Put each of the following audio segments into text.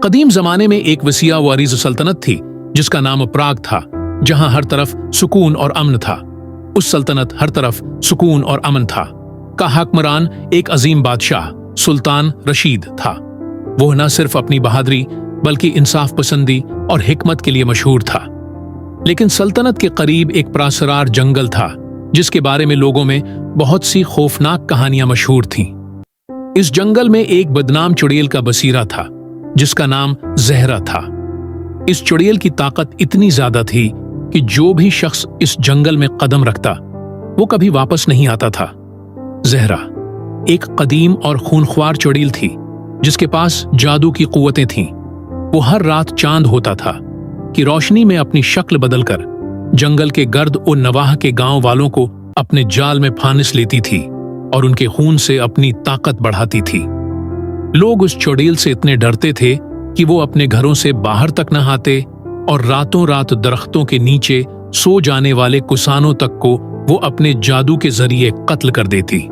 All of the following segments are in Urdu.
قدیم زمانے میں ایک وسیع و عریض سلطنت تھی جس کا نام پراگ تھا، جہاں ہر طرف سکون اور امن تھا۔ اس سلطنت ہر طرف سکون اور امن تھا کا حکمران ایک عظیم بادشاہ سلطان رشید تھا۔ وہ نہ صرف اپنی بہادری بلکہ انصاف پسندی اور حکمت کے لیے مشہور تھا۔ لیکن سلطنت کے قریب ایک پراسرار جنگل تھا جس کے بارے میں لوگوں میں بہت سی خوفناک کہانیاں مشہور تھیں۔ اس جنگل میں ایک بدنام چڑیل کا بسیرا تھا جس کا نام زہرہ تھا۔ اس چڑیل کی طاقت اتنی زیادہ تھی کہ جو بھی شخص اس جنگل میں قدم رکھتا وہ کبھی واپس نہیں آتا تھا۔ زہرہ ایک قدیم اور خونخوار چڑیل تھی جس کے پاس جادو کی قوتیں تھیں۔ وہ ہر رات چاند ہوتا تھا کہ روشنی میں اپنی شکل بدل کر جنگل کے گرد و نواح کے گاؤں والوں کو اپنے جال میں پھانس لیتی تھی اور ان کے خون سے اپنی طاقت بڑھاتی تھی۔ لوگ اس چڑیل سے اتنے ڈرتے تھے کہ وہ اپنے گھروں سے باہر تک نہ آتے اور راتوں رات درختوں کے نیچے سو جانے والے کسانوں تک کو وہ اپنے جادو کے ذریعے قتل کر دیتی۔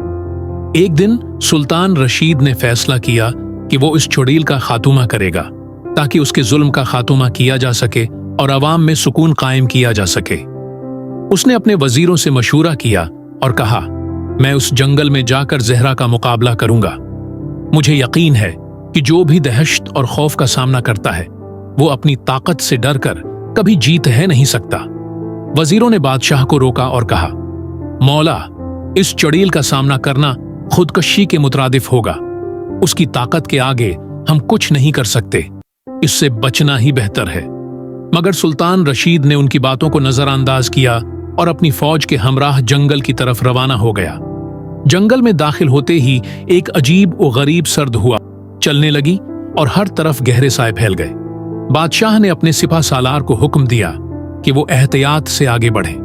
ایک دن سلطان رشید نے فیصلہ کیا کہ وہ اس چڑیل کا خاتمہ کرے گا تاکہ اس کے ظلم کا خاتمہ کیا جا سکے اور عوام میں سکون قائم کیا جا سکے۔ اس نے اپنے وزیروں سے مشورہ کیا اور کہا، میں اس جنگل میں جا کر زہرہ کا مقابلہ کروں گا۔ مجھے یقین ہے کہ جو بھی دہشت اور خوف کا سامنا کرتا ہے وہ اپنی طاقت سے ڈر کر کبھی جیت ہے نہیں سکتا۔ وزیروں نے بادشاہ کو روکا اور کہا، مولا، اس چڑیل کا سامنا کرنا خودکشی کے مترادف ہوگا۔ اس کی طاقت کے آگے ہم کچھ نہیں کر سکتے، اس سے بچنا ہی بہتر ہے۔ مگر سلطان رشید نے ان کی باتوں کو نظر انداز کیا اور اپنی فوج کے ہمراہ جنگل کی طرف روانہ ہو گیا۔ جنگل میں داخل ہوتے ہی ایک عجیب و غریب سرد ہوا چلنے لگی اور ہر طرف گہرے سائے پھیل گئے۔ بادشاہ نے اپنے سپہ سالار کو حکم دیا کہ وہ احتیاط سے آگے بڑھیں۔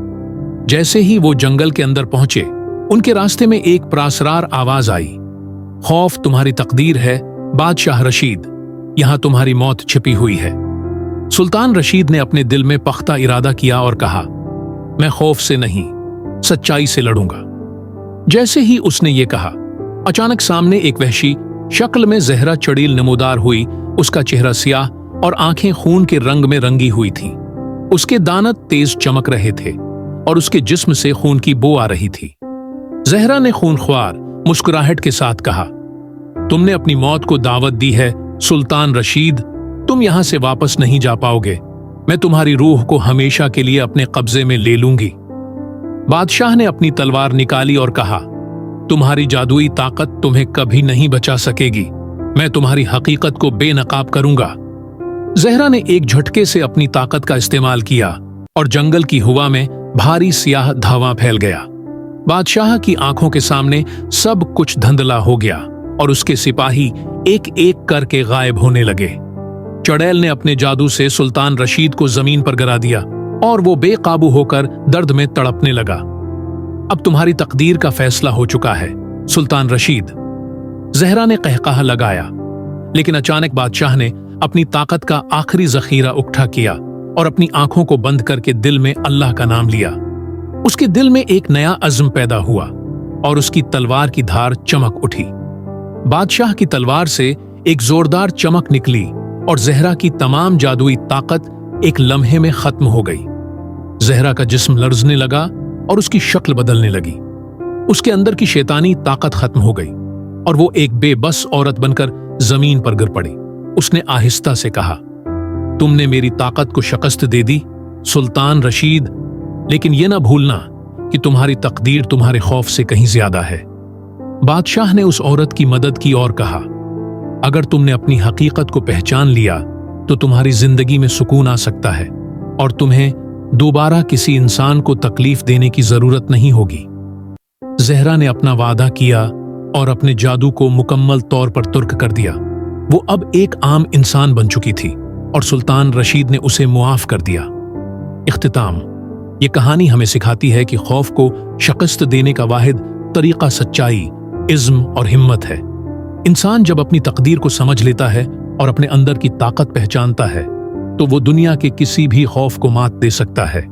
جیسے ہی وہ جنگل کے اندر پہنچے، ان کے راستے میں ایک پراسرار آواز آئی، خوف تمہاری تقدیر ہے بادشاہ رشید، یہاں تمہاری موت چھپی ہوئی ہے۔ سلطان رشید نے اپنے دل میں پختہ ارادہ کیا اور کہا، میں خوف سے نہیں، سچائی سے لڑوں گا۔ جیسے ہی اس نے یہ کہا، اچانک سامنے ایک وحشی شکل میں زہرہ چڑیل نمودار ہوئی۔ اس کا چہرہ سیاہ اور آنکھیں خون کے رنگ میں رنگی ہوئی تھیں۔ اس کے دانت تیز چمک رہے تھے اور اس کے جسم سے خون کی بو آ رہی تھی۔ زہرہ نے خونخوار مسکراہٹ کے ساتھ کہا، تم نے اپنی موت کو دعوت دی ہے سلطان رشید، تم یہاں سے واپس نہیں جا پاؤ گے۔ میں تمہاری روح کو ہمیشہ کے لیے اپنے قبضے میں لے لوں گی۔ بادشاہ نے اپنی تلوار نکالی اور کہا، تمہاری جادوئی طاقت تمہیں کبھی نہیں بچا سکے گی، میں تمہاری حقیقت کو بے نقاب کروں گا۔ زہرہ نے ایک جھٹکے سے اپنی طاقت کا استعمال کیا اور جنگل کی ہوا میں بھاری سیاہ دھواں پھیل گیا۔ بادشاہ کی آنکھوں کے سامنے سب کچھ دھندلا ہو گیا اور اس کے سپاہی ایک ایک کر کے غائب ہونے لگے۔ چڑیل نے اپنے جادو سے سلطان رشید کو زمین پر گرا دیا اور وہ بے قابو ہو کر درد میں تڑپنے لگا۔ اب تمہاری تقدیر کا فیصلہ ہو چکا ہے سلطان رشید، زہرہ نے قہقہہ لگایا۔ لیکن اچانک بادشاہ نے اپنی طاقت کا آخری ذخیرہ اکٹھا کیا اور اپنی آنکھوں کو بند کر کے دل میں اللہ کا نام لیا۔ اس کے دل میں ایک نیا عزم پیدا ہوا اور اس کی تلوار کی دھار چمک اٹھی۔ بادشاہ کی تلوار سے ایک زوردار چمک نکلی اور زہرہ کی تمام جادوئی طاقت ایک لمحے میں ختم ہو گئی۔ زہرہ کا جسم لرزنے لگا اور اس کی شکل بدلنے لگی۔ اس کے اندر کی شیطانی طاقت ختم ہو گئی اور وہ ایک بے بس عورت بن کر زمین پر گر پڑی۔ اس نے آہستہ سے کہا، تم نے میری طاقت کو شکست دے دی سلطان رشید، لیکن یہ نہ بھولنا کہ تمہاری تقدیر تمہارے خوف سے کہیں زیادہ ہے۔ بادشاہ نے اس عورت کی مدد کی اور کہا، اگر تم نے اپنی حقیقت کو پہچان لیا تو تمہاری زندگی میں سکون آ سکتا ہے اور تمہیں دوبارہ کسی انسان کو تکلیف دینے کی ضرورت نہیں ہوگی۔ زہرہ نے اپنا وعدہ کیا اور اپنے جادو کو مکمل طور پر ترک کر دیا۔ وہ اب ایک عام انسان بن چکی تھی اور سلطان رشید نے اسے معاف کر دیا۔ اختتام، یہ کہانی ہمیں سکھاتی ہے کہ خوف کو شکست دینے کا واحد طریقہ سچائی، عزم اور ہمت ہے۔ انسان جب اپنی تقدیر کو سمجھ لیتا ہے اور اپنے اندر کی طاقت پہچانتا ہے تو وہ دنیا کے کسی بھی خوف کو مات دے سکتا ہے۔